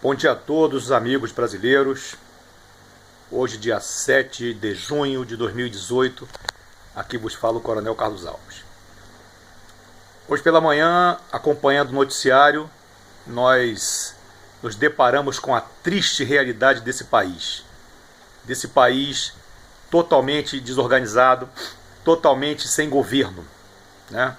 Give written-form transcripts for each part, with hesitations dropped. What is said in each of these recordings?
Bom dia a todos os amigos brasileiros. Hoje, dia 7 de junho de 2018, aqui vos fala o Coronel Carlos Alves. Hoje pela manhã, acompanhando o noticiário, nós nos deparamos com a triste realidade desse país. Desse país totalmente desorganizado, totalmente sem governo, né?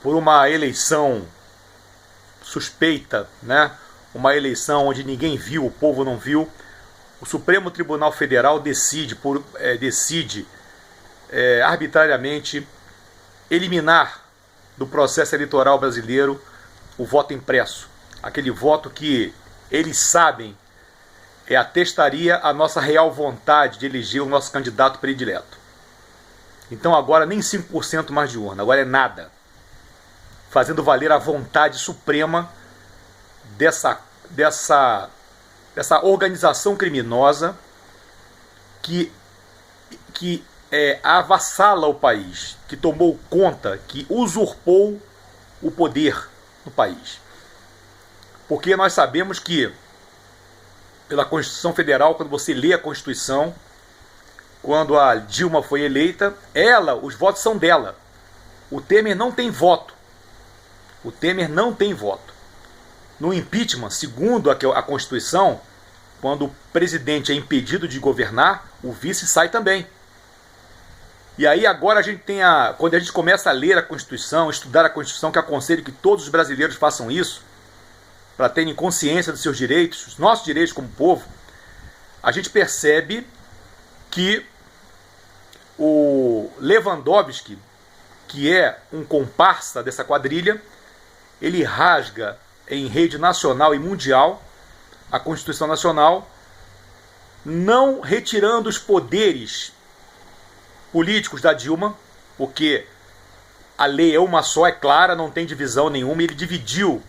Por uma eleição suspeita, né? Uma eleição onde ninguém viu, o povo não viu, o Supremo Tribunal Federal decide arbitrariamente eliminar do processo eleitoral brasileiro o voto impresso, aquele voto que eles sabem atestaria a nossa real vontade de eleger o nosso candidato predileto. Então agora nem 5% mais de urna, agora é nada, fazendo valer a vontade suprema dessa organização criminosa que avassala o país, que tomou conta, que usurpou o poder no país. Porque nós sabemos que, pela Constituição Federal, quando você lê a Constituição, quando a Dilma foi eleita, os votos são dela. O Temer não tem voto. O Temer não tem voto. No impeachment, segundo a Constituição, quando o presidente é impedido de governar, o vice sai também. E aí agora quando a gente começa a ler a Constituição, estudar a Constituição, que aconselho que todos os brasileiros façam isso, para terem consciência dos seus direitos, os nossos direitos como povo, a gente percebe que o Lewandowski, que é um comparsa dessa quadrilha, ele rasga em rede nacional e mundial a Constituição Nacional, não retirando os poderes políticos da Dilma, porque a lei é uma só, é clara, não tem divisão nenhuma, e ele dividiu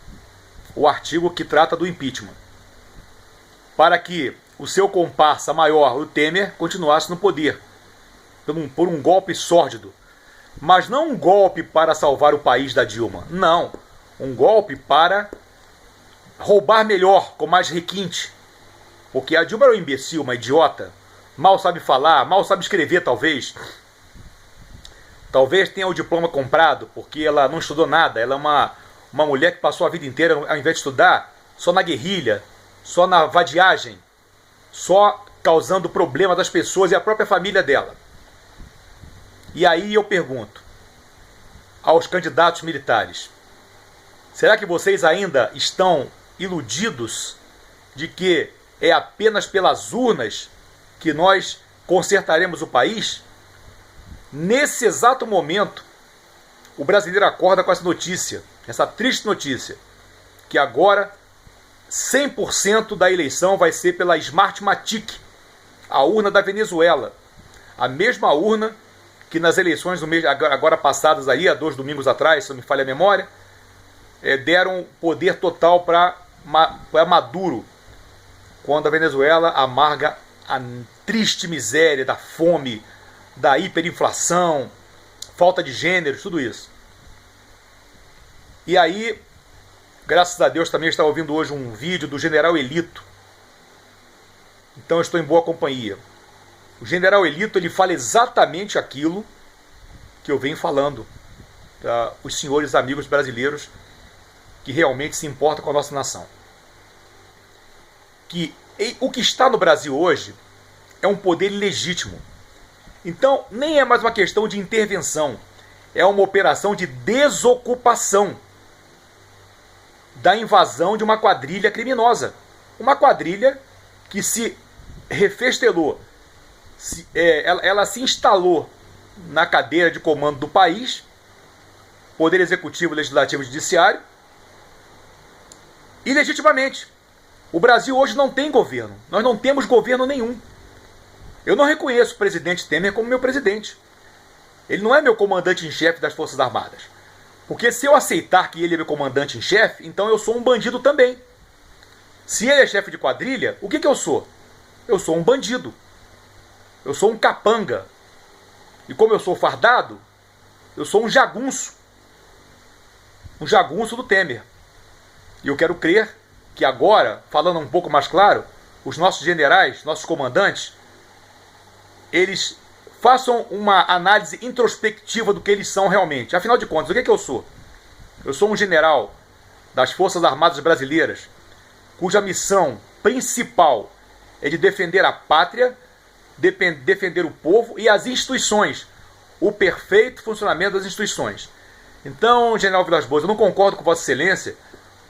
o artigo que trata do impeachment, para que o seu comparsa maior, o Temer, continuasse no poder, por um golpe sórdido. Mas não um golpe para salvar o país da Dilma, não. Um golpe para roubar melhor, com mais requinte. Porque a Dilma era um imbecil, uma idiota, mal sabe falar, mal sabe escrever talvez. Talvez tenha o diploma comprado, porque ela não estudou nada. Ela é uma mulher que passou a vida inteira, ao invés de estudar, só na guerrilha, só na vadiagem, só causando problema das pessoas e a própria família dela. E aí eu pergunto aos candidatos militares: será que vocês ainda estão iludidos de que é apenas pelas urnas que nós consertaremos o país? Nesse exato momento, o brasileiro acorda com essa notícia, essa triste notícia, que agora 100% da eleição vai ser pela Smartmatic, a urna da Venezuela, a mesma urna que nas eleições do mês agora passadas aí, há 2 domingos atrás, se não me falha a memória, deram poder total para Maduro, quando a Venezuela amarga a triste miséria da fome, da hiperinflação, falta de gêneros, tudo isso. E aí, graças a Deus, também está ouvindo hoje um vídeo do General Elito. Então eu estou em boa companhia. O General Elito, ele fala exatamente aquilo que eu venho falando para os senhores amigos brasileiros que realmente se importam com a nossa nação. Que o que está no Brasil hoje é um poder ilegítimo. Então, nem é mais uma questão de intervenção, é uma operação de desocupação da invasão de uma quadrilha criminosa. Uma quadrilha que se refestelou, ela se instalou na cadeira de comando do país, Poder Executivo, Legislativo e Judiciário, ilegitimamente. O Brasil hoje não tem governo, nós não temos governo nenhum. Eu não reconheço o presidente Temer como meu presidente. Ele não é meu comandante em chefe das Forças Armadas. Porque se eu aceitar que ele é meu comandante em chefe, então eu sou um bandido também. Se ele é chefe de quadrilha, o que eu sou? Eu sou um bandido. Eu sou um capanga. E como eu sou fardado, eu sou um jagunço. Um jagunço do Temer. E eu quero crer que agora, falando um pouco mais claro, os nossos generais, nossos comandantes, eles façam uma análise introspectiva do que eles são realmente. Afinal de contas, o que é que eu sou? Eu sou um general das Forças Armadas Brasileiras, cuja missão principal é de defender a pátria, defender o povo e as instituições, o perfeito funcionamento das instituições. Então, General Vilas Boas, eu não concordo com Vossa Excelência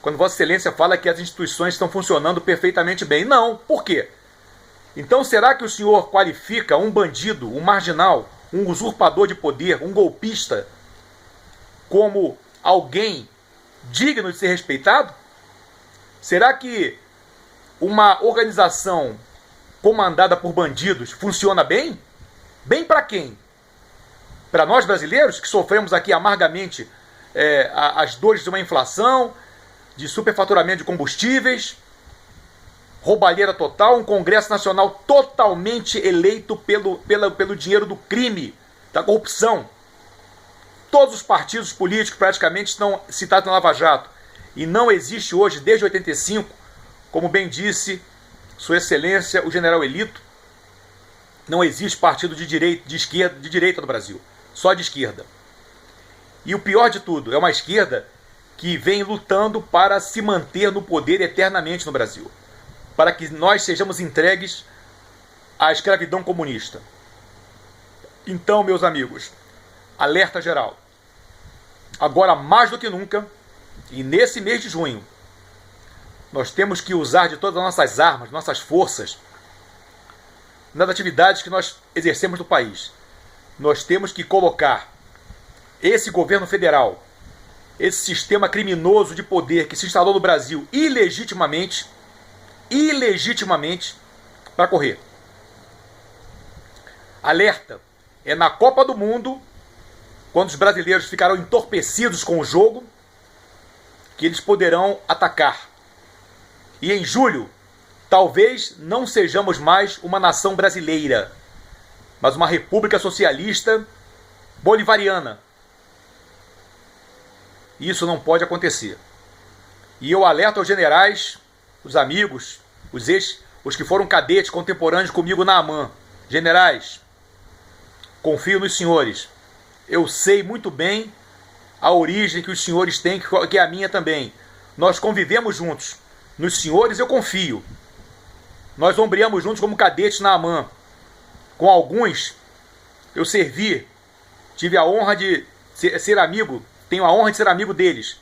quando Vossa Excelência fala que as instituições estão funcionando perfeitamente bem. Não, por quê? Então, será que o senhor qualifica um bandido, um marginal, um usurpador de poder, um golpista, como alguém digno de ser respeitado? Será que uma organização comandada por bandidos funciona bem? Bem para quem? Para nós brasileiros, que sofremos aqui amargamente as dores de uma inflação, de superfaturamento de combustíveis, roubalheira total, um Congresso Nacional totalmente eleito pelo dinheiro do crime, da corrupção. Todos os partidos políticos praticamente estão citados na Lava Jato. E não existe hoje, desde 85, como bem disse Sua Excelência, o General Elito, não existe partido de direita, de esquerda, de direita no Brasil. Só de esquerda. E o pior de tudo, é uma esquerda que vem lutando para se manter no poder eternamente no Brasil. Para que nós sejamos entregues à escravidão comunista. Então, meus amigos, alerta geral. Agora, mais do que nunca, e nesse mês de junho, nós temos que usar de todas as nossas armas, nossas forças, nas atividades que nós exercemos no país. Nós temos que colocar esse governo federal, esse sistema criminoso de poder que se instalou no Brasil ilegitimamente, para correr. Alerta, é na Copa do Mundo, quando os brasileiros ficarão entorpecidos com o jogo, que eles poderão atacar. E em julho, talvez não sejamos mais uma nação brasileira, mas uma república socialista bolivariana. Isso não pode acontecer. E eu alerto aos generais, os amigos, os que foram cadetes contemporâneos comigo na AMAN. Generais, confio nos senhores. Eu sei muito bem a origem que os senhores têm, que é a minha também. Nós convivemos juntos. Nos senhores eu confio. Nós ombreamos juntos como cadetes na AMAN. Com alguns eu servi, tive a honra de ser amigo, tenho a honra de ser amigo deles.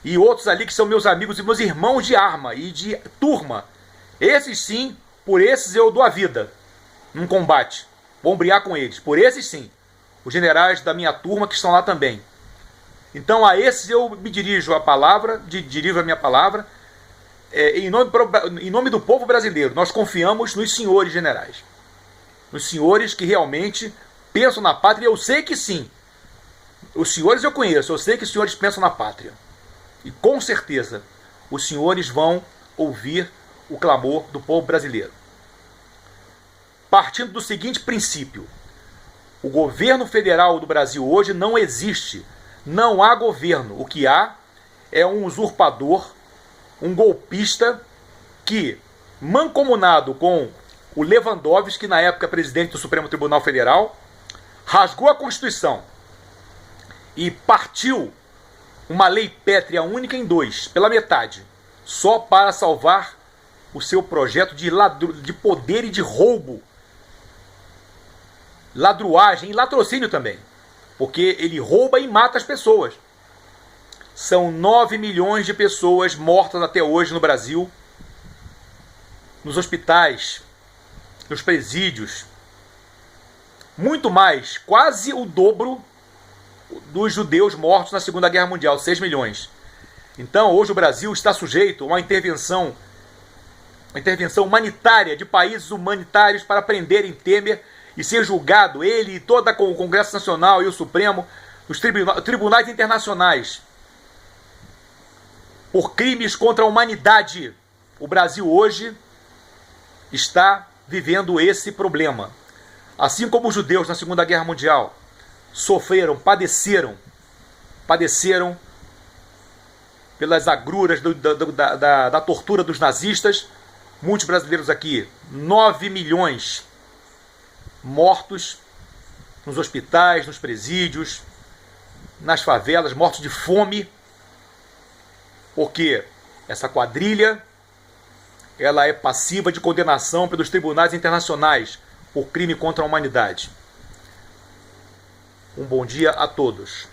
E outros ali que são meus amigos e meus irmãos de arma e de turma. Esses sim, por esses eu dou a vida num combate. Vou ombrear com eles, por esses sim. Os generais da minha turma que estão lá também. Então a esses eu me dirijo a minha palavra, em nome do povo brasileiro. Nós confiamos nos senhores generais. Nos senhores que realmente pensam na pátria, e eu sei que sim. Os senhores eu conheço, eu sei que os senhores pensam na pátria. E com certeza os senhores vão ouvir o clamor do povo brasileiro. Partindo do seguinte princípio: o governo federal do Brasil hoje não existe. Não há governo. O que há é um usurpador, um golpista que, mancomunado com o Lewandowski, que na época presidente do Supremo Tribunal Federal, rasgou a Constituição e partiu uma lei pétrea única em dois, pela metade, só para salvar o seu projeto de poder e de roubo, ladruagem e latrocínio também, porque ele rouba e mata as pessoas. São 9 milhões de pessoas mortas até hoje no Brasil, nos hospitais, nos presídios, muito mais, quase o dobro dos judeus mortos na Segunda Guerra Mundial, 6 milhões. Então, hoje o Brasil está sujeito a uma intervenção humanitária de países humanitários para prenderem Temer e ser julgado, ele e todo o Congresso Nacional e o Supremo, nos tribunais internacionais, por crimes contra a humanidade. O Brasil hoje está vivendo esse problema. Assim como os judeus na Segunda Guerra Mundial sofreram, padeceram pelas agruras da tortura dos nazistas. Muitos brasileiros aqui, 9 milhões mortos nos hospitais, nos presídios, nas favelas, mortos de fome, porque essa quadrilha ela é passiva de condenação pelos tribunais internacionais por crime contra a humanidade. Um bom dia a todos.